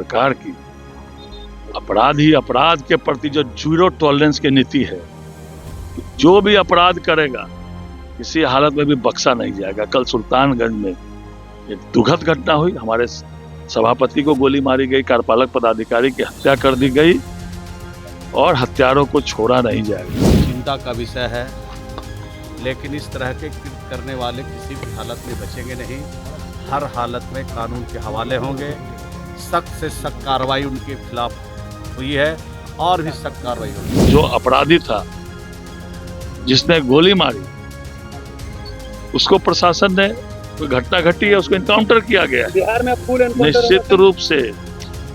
सरकार की अपराध ही अपराध के प्रति जो जीरो टॉलरेंस की नीति है, जो भी अपराध करेगा किसी हालत में भी बख्शा नहीं जाएगा। कल सुल्तानगंज में एक दुखद घटना हुई, हमारे सभापति को गोली मारी गई, कार्यपालक पदाधिकारी की हत्या कर दी गई और हत्यारों को छोड़ा नहीं जाएगा। चिंता का विषय है, लेकिन इस तरह के कृत्य करने वाले किसी भी हालत में बचेंगे नहीं। हर हालत में कानून के हवाले होंगे। सख्त से सख्त कार्रवाई उनके खिलाफ हुई है और भी सख्त कार्रवाई होगी। जो अपराधी था जिसने गोली मारी उसको प्रशासन ने, कोई घटना घटी है उसको इनकाउंटर किया गया। बिहार में फुल निश्चित रूप से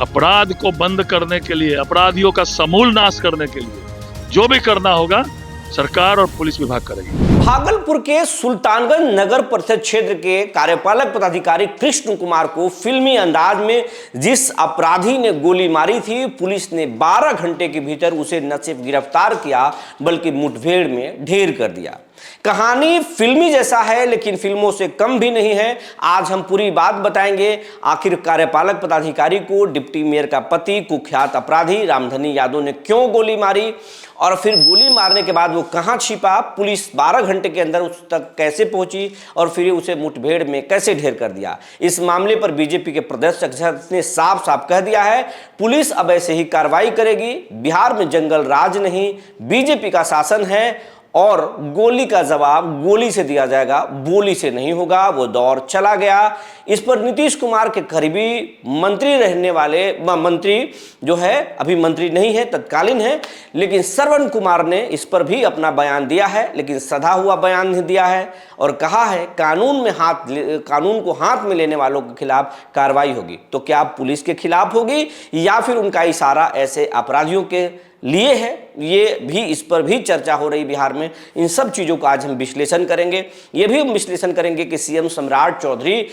अपराध को बंद करने के लिए, अपराधियों का समूल नाश करने के लिए जो भी करना होगा सरकार और पुलिस विभाग करेगी। भागलपुर के सुल्तानगंज नगर परिषद क्षेत्र के कार्यपालक पदाधिकारी कृष्ण कुमार को फिल्मी अंदाज में जिस अपराधी ने गोली मारी थी, पुलिस ने 12 घंटे के भीतर उसे न सिर्फ गिरफ्तार किया बल्कि मुठभेड़ में ढेर कर दिया। कहानी फिल्मी जैसा है लेकिन फिल्मों से कम भी नहीं है। आज हम पूरी बात बताएंगे। आखिर कार्यपालक पदाधिकारी को डिप्टी मेयर का पति कुख्यात अपराधी रामधनी यादव ने क्यों गोली मारी और फिर गोली मारने के बाद वो कहां छिपा, पुलिस 12 घंटे के अंदर उस तक कैसे पहुंची और फिर उसे मुठभेड़ में कैसे ढेर कर दिया। इस मामले पर बीजेपी के प्रदेश अध्यक्ष ने साफ साफ कह दिया है, पुलिस अब ऐसे ही कार्रवाई करेगी। बिहार में जंगल राज नहीं, बीजेपी का शासन है और गोली का जवाब गोली से दिया जाएगा, बोली से नहीं होगा। वो दौर चला गया। इस पर नीतीश कुमार के करीबी मंत्री रहने वाले मंत्री जो है, अभी मंत्री नहीं है, तत्कालीन है, लेकिन श्रवण कुमार ने इस पर भी अपना बयान दिया है, लेकिन सधा हुआ बयान नहीं दिया है और कहा है कानून को हाथ में लेने वालों के खिलाफ कार्रवाई होगी। तो क्या पुलिस के खिलाफ होगी या फिर उनका इशारा ऐसे अपराधियों के लिए है, ये भी, इस पर भी चर्चा हो रही बिहार में। इन सब चीज़ों का आज हम विश्लेषण करेंगे। ये भी हम विश्लेषण करेंगे कि सीएम सम्राट चौधरी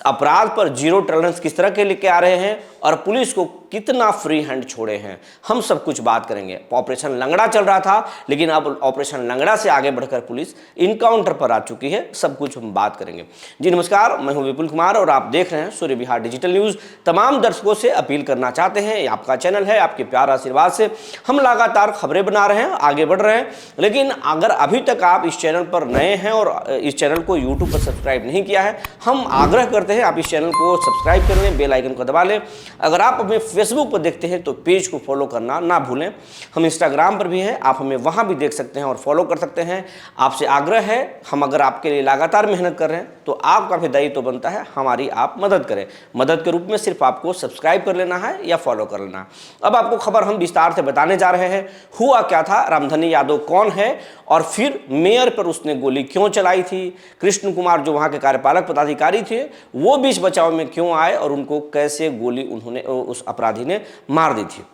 अपराध पर जीरो टॉलरेंस किस तरह के लेके आ रहे हैं और पुलिस को कितना फ्री हैंड छोड़े हैं। हम सब कुछ बात करेंगे। ऑपरेशन लंगड़ा चल रहा था, लेकिन अब ऑपरेशन लंगड़ा से आगे बढ़कर पुलिस इनकाउंटर पर आ चुकी है। सब कुछ हम बात करेंगे। जी नमस्कार, मैं हूं विपुल कुमार और आप देख रहे हैं सूर्य बिहार डिजिटल न्यूज़। तमाम दर्शकों से अपील करना चाहते हैं, आपका चैनल है, आपके प्यार आशीर्वाद से हम लगातार खबरें बना रहे हैं, आगे बढ़ रहे हैं। लेकिन अगर अभी तक आप इस चैनल पर नए हैं और इस चैनल को यूट्यूब पर सब्सक्राइब नहीं किया है, हम आग्रह करते हैं आप इस चैनल को सब्सक्राइब कर लें, बेल आइकन को दबा लें। अगर आप हमें फेसबुक पर देखते हैं तो पेज को फॉलो करना ना भूलें। हम इंस्टाग्राम पर भी हैं, आप हमें वहाँ भी देख सकते हैं और फॉलो कर सकते हैं। आपसे आग्रह है, हम अगर आपके लिए लगातार मेहनत कर रहे हैं तो आपका भी दायित्व तो बनता है हमारी आप मदद करें। मदद के रूप में सिर्फ आपको सब्सक्राइब कर लेना है या फॉलो कर लेना है। अब आपको खबर हम विस्तार से बताने जा रहे हैं। हुआ क्या था, रामधनी यादव कौन है और फिर मेयर पर उसने गोली क्यों चलाई थी, कृष्ण कुमार जो वहाँ के कार्यपालक पदाधिकारी थे वो बीच बचाव में क्यों आए और उनको कैसे गोली उन्होंने उस अपराधी ने मार दी थी।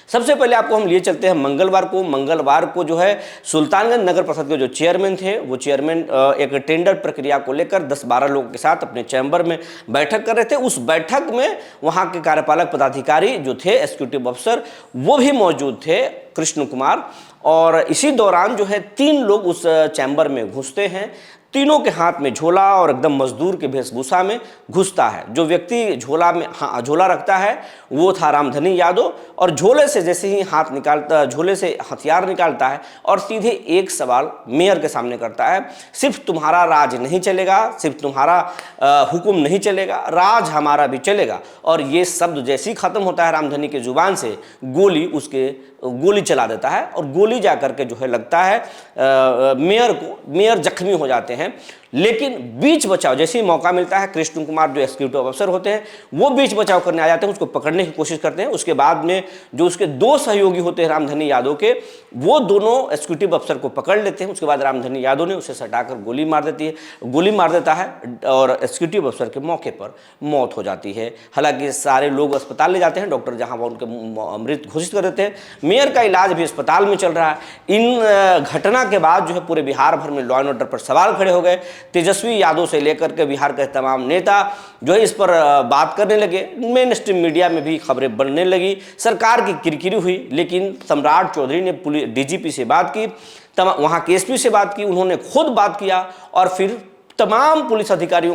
सबसे पहले आपको हम लिए चलते हैं मंगलवार को जो है सुल्तानगंज नगर परिषद के जो चेयरमैन थे, वो चेयरमैन एक टेंडर प्रक्रिया को लेकर 10-12 लोगों के साथ अपने चैम्बर में बैठक कर रहे थे। उस बैठक में वहाँ के कार्यपालक पदाधिकारी जो थे, एग्जीक्यूटिव अफसर, वो भी मौजूद थे, कृष्ण कुमार। और इसी दौरान जो है 3 लोग उस चैम्बर में घुसते हैं। तीनों के हाथ में झोला और एकदम मजदूर के वेशभूषा में घुसता है। जो व्यक्ति झोला रखता है वो था रामधनी यादव और झोले से जैसे ही झोले से हथियार निकालता है और सीधे एक सवाल मेयर के सामने करता है, सिर्फ तुम्हारा राज नहीं चलेगा, सिर्फ तुम्हारा हुक्म नहीं चलेगा, राज हमारा भी चलेगा। और ये शब्द जैसे ही खत्म होता है रामधनी के जुबान से, गोली चला देता है और गोली जाकर के जो है लगता है मेयर जख्मी हो जाते हैं। लेकिन बीच बचाव जैसे ही मौका मिलता है, कृष्ण कुमार जो एग्जीक्यूटिव अफसर होते हैं वो बीच बचाव करने आ जाते हैं, उसको पकड़ने की कोशिश करते हैं। उसके बाद में जो उसके 2 सहयोगी होते हैं रामधनी यादव के, वो दोनों एग्जीक्यूटिव अफसर को पकड़ लेते हैं। उसके बाद रामधनी यादव ने उसे सटाकर गोली मार देता है और एग्जीक्यूटिव अफसर के मौके पर मौत हो जाती है। हालांकि सारे लोग अस्पताल ले जाते हैं, डॉक्टर जहां उनके मृत घोषित कर देते हैं। मेयर का इलाज भी अस्पताल में चल रहा है। इन घटना के बाद जो है पूरे बिहार भर में लॉ एंड ऑर्डर पर सवाल खड़े हो गए। तेजस्वी यादव से लेकर के बिहार के तमाम नेता जो है इस पर बात करने लगे। मेन स्ट्रीम मीडिया में भी खबरें बनने लगी। सरकार की किरकिरी हुई, लेकिन सम्राट चौधरी ने डीजीपी से बात की, वहाँ के एसपी से बात की, उन्होंने खुद बात किया और फिर तमाम पुलिस अधिकारियों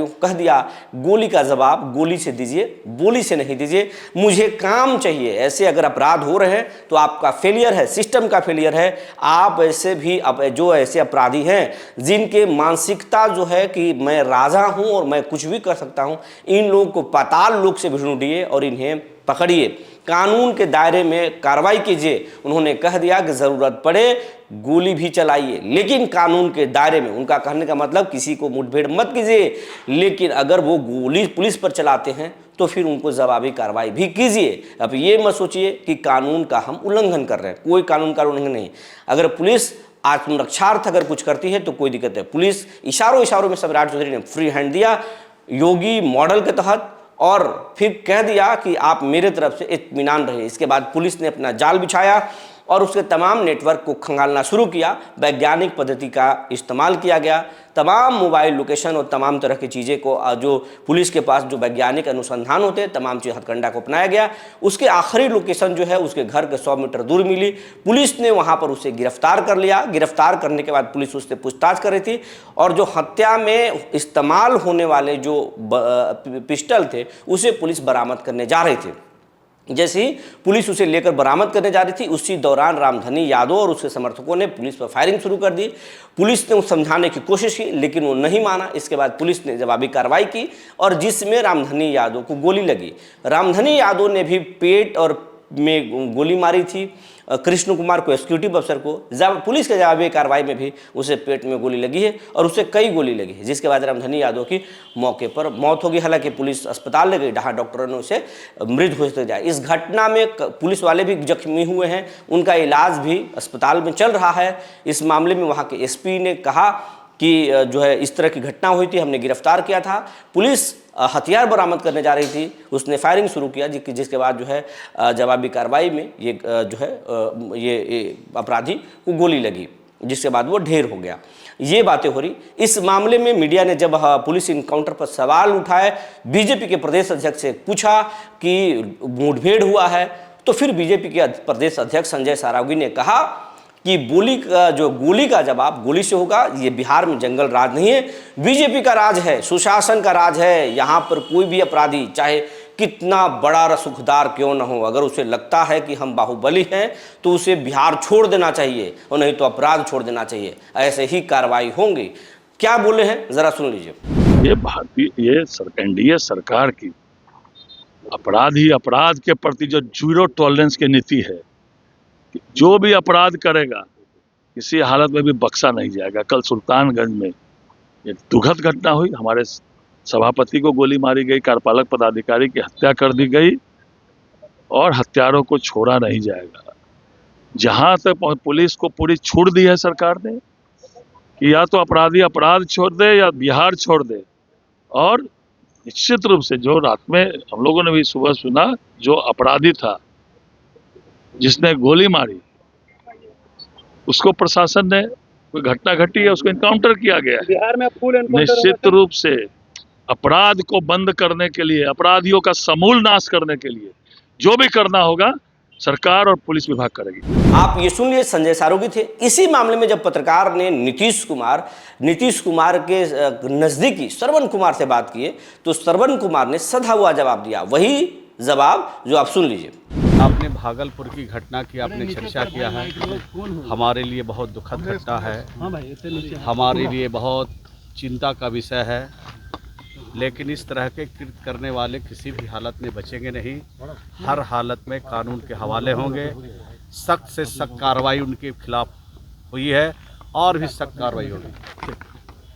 को कह दिया, गोली का जवाब गोली से दीजिए, बोली से नहीं दीजिए, मुझे काम चाहिए। ऐसे अगर अपराध हो रहे हैं तो आपका फेलियर है, सिस्टम का फेलियर है। आप ऐसे भी जो ऐसे अपराधी हैं जिनके मानसिकता जो है कि मैं राजा हूं और मैं कुछ भी कर सकता हूं, इन लोगों को पाताल लोक से ढूंढिए और इन्हें पकड़िए, कानून के दायरे में कार्रवाई कीजिए। उन्होंने कह दिया कि जरूरत पड़े गोली भी चलाइए, लेकिन कानून के दायरे में। उनका कहने का मतलब किसी को मुठभेड़ मत कीजिए, लेकिन अगर वो गोली पुलिस पर चलाते हैं तो फिर उनको जवाबी कार्रवाई भी कीजिए। अब ये मत सोचिए कि कानून का हम उल्लंघन कर रहे हैं, कोई कानून का उल्लंघन नहीं। अगर पुलिस आत्मरक्षार्थ अगर कुछ करती है तो कोई दिक्कत है। पुलिस इशारों में सम्राट चौधरी ने फ्री हैंड दिया योगी मॉडल के तहत और फिर कह दिया कि आप मेरे तरफ से इत्मीनान रहे। इसके बाद पुलिस ने अपना जाल बिछाया और उसके तमाम नेटवर्क को खंगालना शुरू किया। वैज्ञानिक पद्धति का इस्तेमाल किया गया, तमाम मोबाइल लोकेशन और तमाम तरह की चीज़ें को जो पुलिस के पास जो वैज्ञानिक अनुसंधान होते हैं, तमाम चीज़ हथकंडा को अपनाया गया। उसके आखिरी लोकेशन जो है उसके घर के 100 मीटर दूर मिली। पुलिस ने वहाँ पर उसे गिरफ्तार कर लिया। गिरफ्तार करने के बाद पुलिस उससे पूछताछ कर रही थी और जो हत्या में इस्तेमाल होने वाले जो पिस्टल थे उसे पुलिस बरामद करने जा रही थी। जैसे ही पुलिस उसे लेकर बरामद करने जा रही थी, उसी दौरान रामधनी यादव और उसके समर्थकों ने पुलिस पर फायरिंग शुरू कर दी। पुलिस ने उसे समझाने की कोशिश की लेकिन वो नहीं माना। इसके बाद पुलिस ने जवाबी कार्रवाई की और जिसमें रामधनी यादव को गोली लगी। रामधनी यादव ने भी पेट और में गोली मारी थी कृष्ण कुमार को, एग्जीक्यूटिव अफसर को। पुलिस के जवाबी कार्रवाई में भी उसे पेट में गोली लगी है और उसे कई गोली लगी है, जिसके बाद रामधनी यादव की मौके पर मौत होगी। हालांकि पुलिस अस्पताल ले गई, जहां डॉक्टरों ने उसे मृत घोषित किया। इस घटना में पुलिस वाले भी जख्मी हुए हैं, उनका इलाज भी अस्पताल में चल रहा है। इस मामले में वहाँ के एसपी ने कहा कि जो है इस तरह की घटना हुई थी, हमने गिरफ्तार किया था। पुलिस हथियार बरामद करने जा रही थी, उसने फायरिंग शुरू किया, जिसके बाद जो है जवाबी कार्रवाई में ये जो है ये अपराधी को गोली लगी, जिसके बाद वो ढेर हो गया। ये बातें हो रही। इस मामले में मीडिया ने जब पुलिस इनकाउंटर पर सवाल उठाए, बीजेपी के प्रदेश अध्यक्ष से पूछा कि मुठभेड़ हुआ है, तो फिर बीजेपी के प्रदेश अध्यक्ष संजय सारावगी ने कहा कि गोली का जवाब गोली से होगा। ये बिहार में जंगल राज नहीं है, बीजेपी का राज है, सुशासन का राज है। यहाँ पर कोई भी अपराधी चाहे कितना बड़ा रसूखदार क्यों न हो, अगर उसे लगता है कि हम बाहुबली हैं तो उसे बिहार छोड़ देना चाहिए और नहीं तो अपराध छोड़ देना चाहिए। ऐसे ही कार्रवाई होंगी। क्या बोले हैं जरा सुन लीजिए। ये एनडीए सरकार की अपराध के प्रति जो जीरो टॉलरेंस की नीति है, जो भी अपराध करेगा किसी हालत में भी बख्शा नहीं जाएगा। कल सुल्तानगंज में एक दुखद घटना हुई, हमारे सभापति को गोली मारी गई, कार्यपालक पदाधिकारी की हत्या कर दी गई और हत्यारों को छोड़ा नहीं जाएगा। जहां तक पुलिस को पूरी छूट दी है सरकार ने कि या तो अपराधी अपराध छोड़ दे या बिहार छोड़ दे। और निश्चित रूप से जो रात में हम लोगों ने भी सुबह सुना, जो अपराधी था जिसने गोली मारी, उसको प्रशासन ने, कोई घटना घटी है उसको इनकाउंटर किया गया है। बिहार में फुल निश्चित रूप से अपराध को बंद करने के लिए, अपराधियों का समूल नाश करने के लिए जो भी करना होगा सरकार और पुलिस विभाग करेगी। आप ये सुन लिए, संजय सारोगी थे। इसी मामले में जब पत्रकार ने नीतीश कुमार के नजदीकी श्रवण कुमार से बात की तो श्रवण कुमार ने सधा हुआ जवाब दिया, वही जवाब जो आप सुन लीजिए। आपने भागलपुर की घटना की आपने चर्चा किया है, हमारे लिए बहुत दुखद घटना है, हमारे लिए बहुत चिंता का विषय है। लेकिन इस तरह के कृत्य करने वाले किसी भी हालत में बचेंगे नहीं, हर हालत में कानून के हवाले होंगे। सख्त से सख्त कार्रवाई उनके खिलाफ हुई है और भी सख्त कार्रवाई होगी।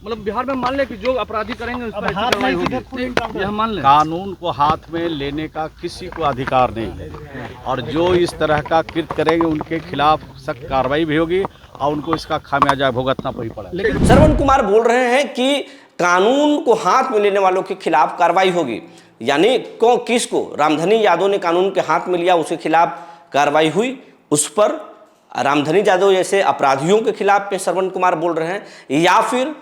मतलब बिहार में मान ले कि जो अपराधी करेंगे उस पर कार्रवाई होगी, यह मान ले। कानून को हाथ में लेने का किसी को अधिकार नहीं है और जो इस तरह का कृत्य करेंगे उनके खिलाफ सख्त कार्रवाई भी होगी और उनको इसका खामियाजा भुगतना भी पड़ा। लेकिन श्रवण कुमार बोल रहे हैं कि कानून को हाथ में लेने वालों के खिलाफ कार्रवाई होगी, यानी किसको? रामधनी यादव ने कानून के हाथ में लिया, उसके खिलाफ कार्रवाई हुई। उस पर रामधनी यादव जैसे अपराधियों के खिलाफ में श्रवण कुमार बोल रहे हैं, या फिर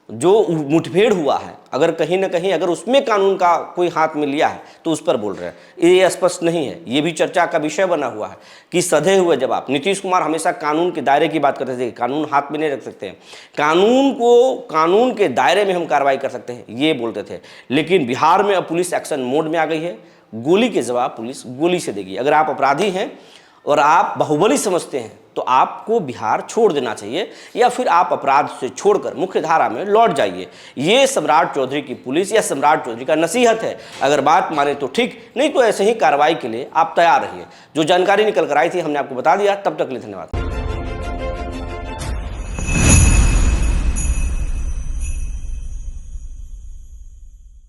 जो मुठभेड़ हुआ है, अगर कहीं ना कहीं अगर उसमें कानून का कोई हाथ में लिया है तो उस पर बोल रहे हैं। ये स्पष्ट नहीं है, ये भी चर्चा का विषय बना हुआ है कि सधे हुए जवाब। नीतीश कुमार हमेशा कानून के दायरे की बात करते थे, कानून हाथ में नहीं रख सकते हैं, कानून के दायरे में हम कार्रवाई कर सकते हैं, ये बोलते थे। लेकिन बिहार में अब पुलिस एक्शन मोड में आ गई है, गोली के जवाब पुलिस गोली से देगी। अगर आप अपराधी हैं और आप बाहुबली समझते हैं तो आपको बिहार छोड़ देना चाहिए, या फिर आप अपराध से छोड़कर मुख्य धारा में लौट जाइए। ये सम्राट चौधरी की पुलिस या सम्राट चौधरी का नसीहत है। अगर बात माने तो ठीक, नहीं तो ऐसे ही कार्रवाई के लिए आप तैयार रहिए। जो जानकारी निकल कर आई थी हमने आपको बता दिया। तब तक के लिए धन्यवाद।